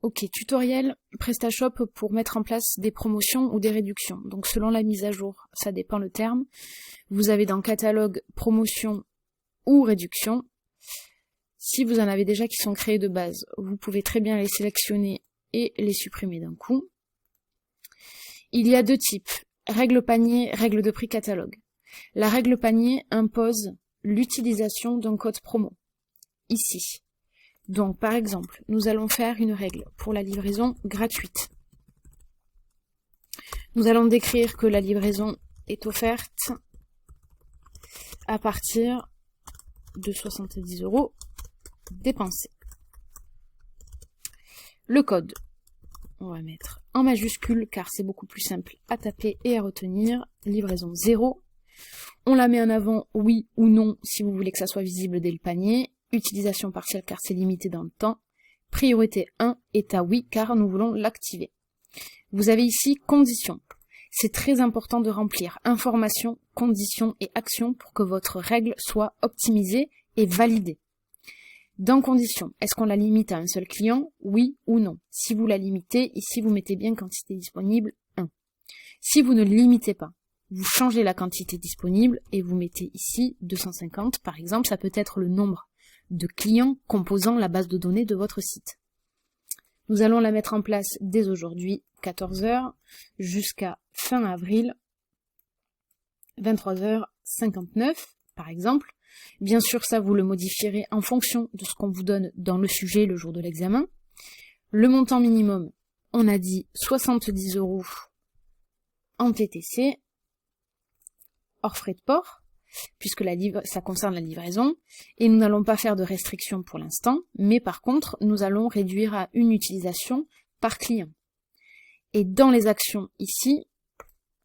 Ok, tutoriel PrestaShop pour mettre en place des promotions ou des réductions. Donc selon la mise à jour, ça dépend le terme. Vous avez dans catalogue promotion ou réduction. Si vous en avez déjà qui sont créés de base, vous pouvez très bien les sélectionner et les supprimer d'un coup. Il y a deux types, règle panier, règle de prix catalogue. La règle panier impose l'utilisation d'un code promo, ici. Donc, par exemple, nous allons faire une règle pour la livraison gratuite. Nous allons décrire que la livraison est offerte à partir de 70 € dépensés. Le code, on va mettre en majuscule car c'est beaucoup plus simple à taper et à retenir. Livraison 0. On la met en avant oui ou non si vous voulez que ça soit visible dès le panier. Utilisation partielle car c'est limité dans le temps. Priorité 1 est à oui car nous voulons l'activer. Vous avez ici conditions. C'est très important de remplir informations, conditions et actions pour que votre règle soit optimisée et validée. Dans conditions, est-ce qu'on la limite à un seul client? Oui ou non. Si vous la limitez, ici vous mettez bien quantité disponible 1. Si vous ne limitez pas, vous changez la quantité disponible et vous mettez ici 250 par exemple, ça peut être le nombre de clients composant la base de données de votre site. Nous allons la mettre en place dès aujourd'hui, 14 h, jusqu'à fin avril, 23h59 par exemple. Bien sûr, ça vous le modifierez en fonction de ce qu'on vous donne dans le sujet le jour de l'examen. Le montant minimum, on a dit 70 € en TTC, hors frais de port, puisque ça concerne la livraison, et nous n'allons pas faire de restriction pour l'instant, mais par contre, nous allons réduire à une utilisation par client. Et dans les actions ici,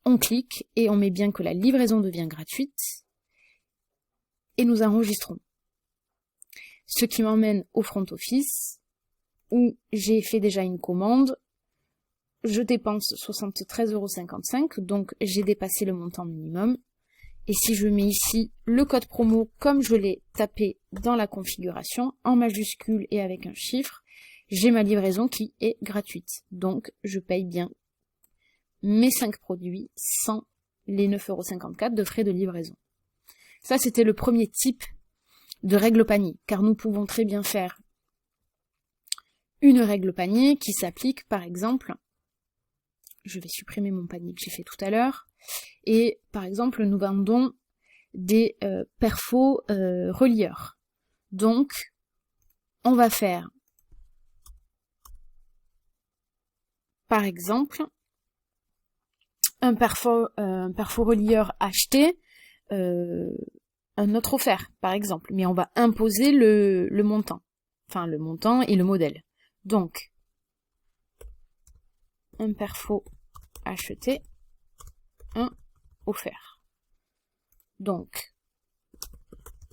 on clique et on met bien que la livraison devient gratuite, et nous enregistrons. Ce qui m'emmène au front office, où j'ai fait déjà une commande, je dépense 73,55 €, donc j'ai dépassé le montant minimum. Et si je mets ici le code promo comme je l'ai tapé dans la configuration, en majuscule et avec un chiffre, j'ai ma livraison qui est gratuite. Donc je paye bien mes 5 produits sans les 9,54 € de frais de livraison. Ça, c'était le premier type de règle panier, car nous pouvons très bien faire une règle panier qui s'applique, par exemple, je vais supprimer mon panier que j'ai fait tout à l'heure, et par exemple, nous vendons des perfos relieurs. Donc, on va faire, par exemple, un perfo relieur acheté, un autre offert, par exemple, mais on va imposer le montant. Enfin, le montant et le modèle. Donc, un perfo acheté, un offert. Donc,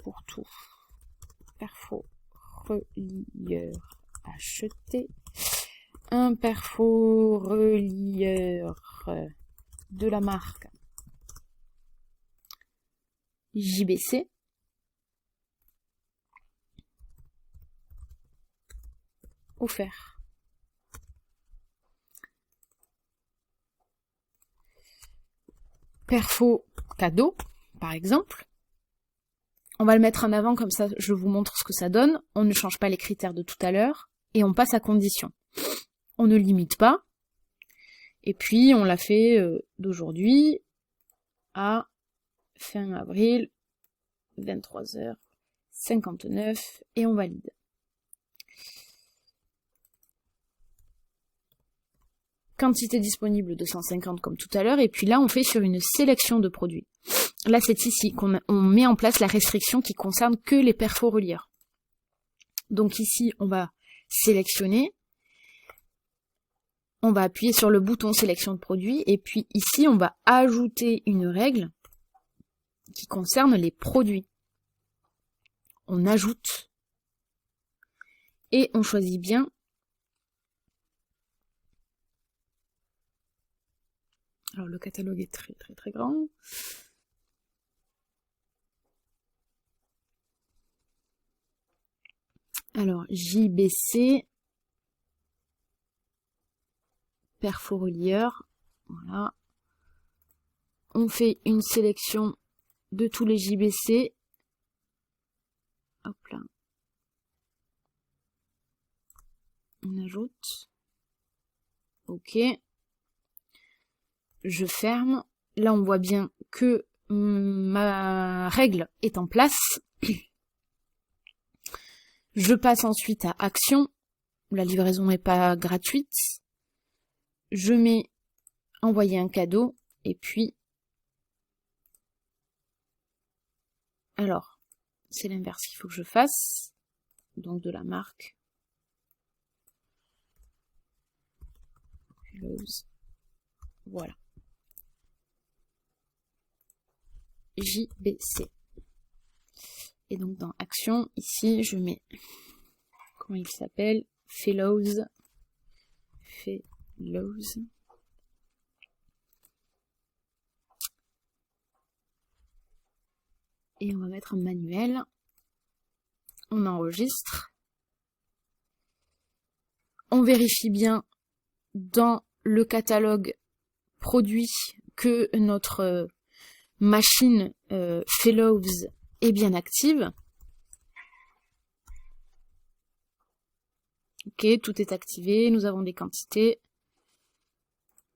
pour tout, perfo relieur acheté, un perfo relieur de la marque JBC, offert. Perfo cadeau, par exemple. On va le mettre en avant, comme ça je vous montre ce que ça donne. On ne change pas les critères de tout à l'heure, et on passe à condition. On ne limite pas, et puis on l'a fait d'aujourd'hui à fin avril, 23h59, et on valide. Quantité disponible 250 comme tout à l'heure, et puis là on fait sur une sélection de produits. Là c'est ici qu'on met en place la restriction qui concerne que les perfos relieurs. Donc ici on va sélectionner, on va appuyer sur le bouton sélection de produits, et puis ici on va ajouter une règle qui concerne les produits. On ajoute, et on choisit bien alors le catalogue est très très très grand. Alors JBC perforelieur. Voilà. On fait une sélection de tous les JBC. Hop là. On ajoute. Ok. Je ferme. Là, on voit bien que ma règle est en place. Je passe ensuite à action. La livraison n'est pas gratuite. Je mets envoyer un cadeau et puis alors c'est l'inverse qu'il faut que je fasse, donc de la marque voilà, JBC. Et donc dans action ici je mets, comment il s'appelle, Fellows. Et on va mettre un manuel. On enregistre. On vérifie bien dans le catalogue produit que notre machine Fellows est bien active. Ok, tout est activé. Nous avons des quantités.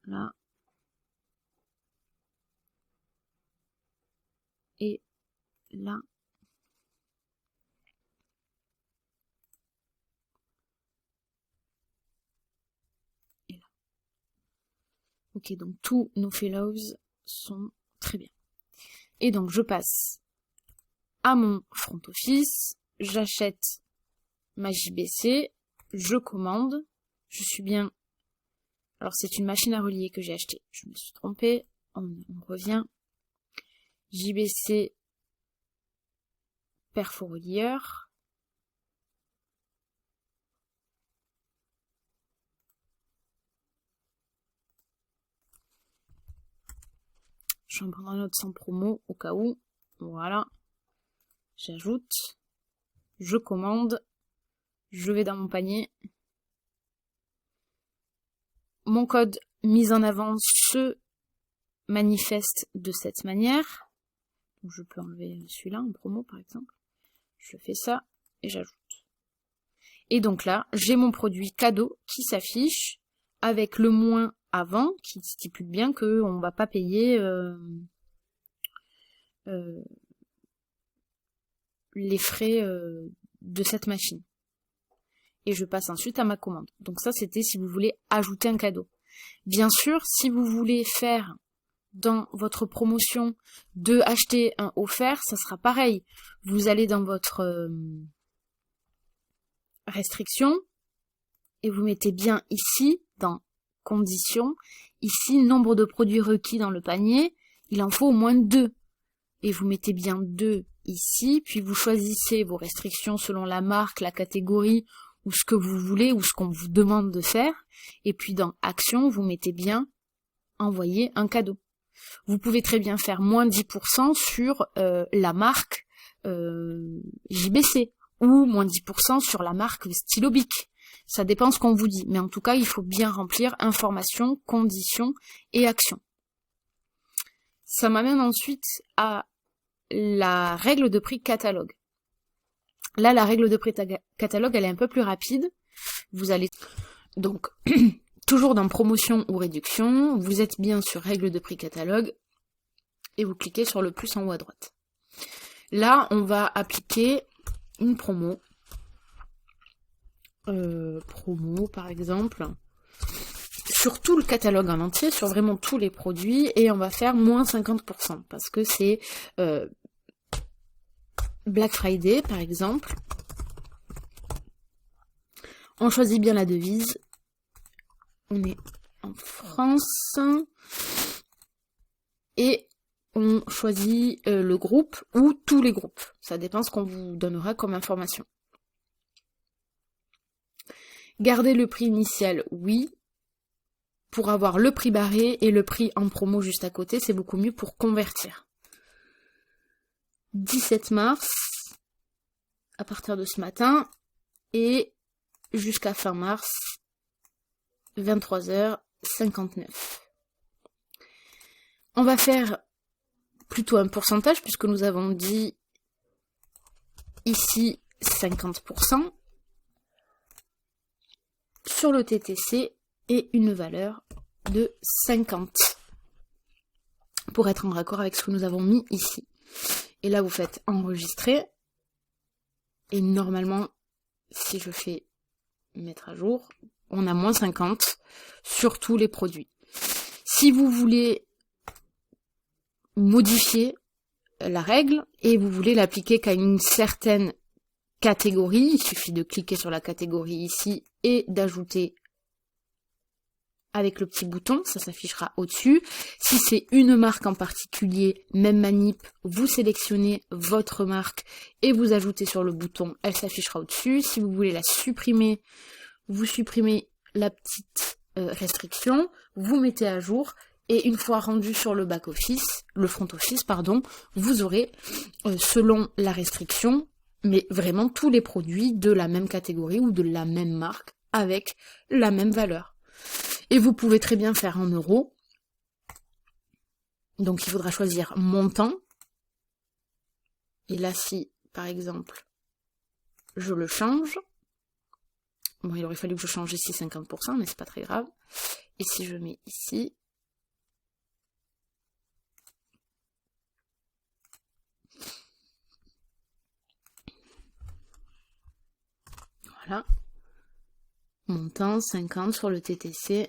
Là. Et là. Et là. Ok, donc tous nos fellows sont très bien. Et donc je passe à mon front office, j'achète ma JBC, je commande, je suis bien... Alors c'est une machine à relier que j'ai achetée, je me suis trompée, on revient. JBC perforelieur. Je vais en prendre un autre sans promo au cas où. Voilà. J'ajoute. Je commande. Je vais dans mon panier. Mon code mis en avant se manifeste de cette manière. Donc je peux enlever celui-là en promo par exemple. Je fais ça et j'ajoute. Et donc là, j'ai mon produit cadeau qui s'affiche avec le moins avant qui stipule bien qu'on ne va pas payer les frais de cette machine. Et je passe ensuite à ma commande. Donc ça, c'était si vous voulez ajouter un cadeau. Bien sûr, si vous voulez faire dans votre promotion de acheter un offert, ça sera pareil. Vous allez dans votre restriction et vous mettez bien ici, dans conditions, ici, nombre de produits requis dans le panier, il en faut au moins 2. Et vous mettez bien 2 ici, puis vous choisissez vos restrictions selon la marque, la catégorie, ou ce que vous voulez, ou ce qu'on vous demande de faire. Et puis dans action, vous mettez bien envoyer un cadeau. Vous pouvez très bien faire moins 10% sur la marque JBC, ou moins 10% sur la marque Stylo Bic. Ça dépend ce qu'on vous dit, mais en tout cas, il faut bien remplir informations, conditions et actions. Ça m'amène ensuite à la règle de prix catalogue. Là, la règle de prix catalogue, elle est un peu plus rapide. Vous allez donc toujours dans promotion ou réduction, vous êtes bien sur règle de prix catalogue et vous cliquez sur le plus en haut à droite. Là, on va appliquer une promo. Promo par exemple, sur tout le catalogue en entier, sur vraiment tous les produits, et on va faire moins 50% parce que c'est Black Friday par exemple. On choisit bien la devise, on est en France, et on choisit le groupe ou tous les groupes, ça dépend ce qu'on vous donnera comme information. Garder le prix initial, oui. Pour avoir le prix barré et le prix en promo juste à côté, c'est beaucoup mieux pour convertir. 17 mars, à partir de ce matin, et jusqu'à fin mars, 23h, 59. On va faire plutôt un pourcentage puisque nous avons dit ici 50% sur le TTC et une valeur de 50 pour être en raccord avec ce que nous avons mis ici. Et là, vous faites enregistrer. Et normalement, si je fais mettre à jour, on a moins 50 sur tous les produits. Si vous voulez modifier la règle et vous voulez l'appliquer qu'à une certaine catégorie, il suffit de cliquer sur la catégorie ici et d'ajouter avec le petit bouton, ça s'affichera au-dessus. Si c'est une marque en particulier, même manip, vous sélectionnez votre marque et vous ajoutez sur le bouton, elle s'affichera au-dessus. Si vous voulez la supprimer, vous supprimez la petite restriction, vous mettez à jour et une fois rendu sur le back-office, le front-office, pardon, vous aurez, selon la restriction, mais vraiment tous les produits de la même catégorie ou de la même marque avec la même valeur. Et vous pouvez très bien faire en euros. Donc il faudra choisir montant. Et là, si, par exemple, je le change, bon, il aurait fallu que je change ici 50%, mais c'est pas très grave. Et si je mets ici, voilà, montant 50 sur le TTC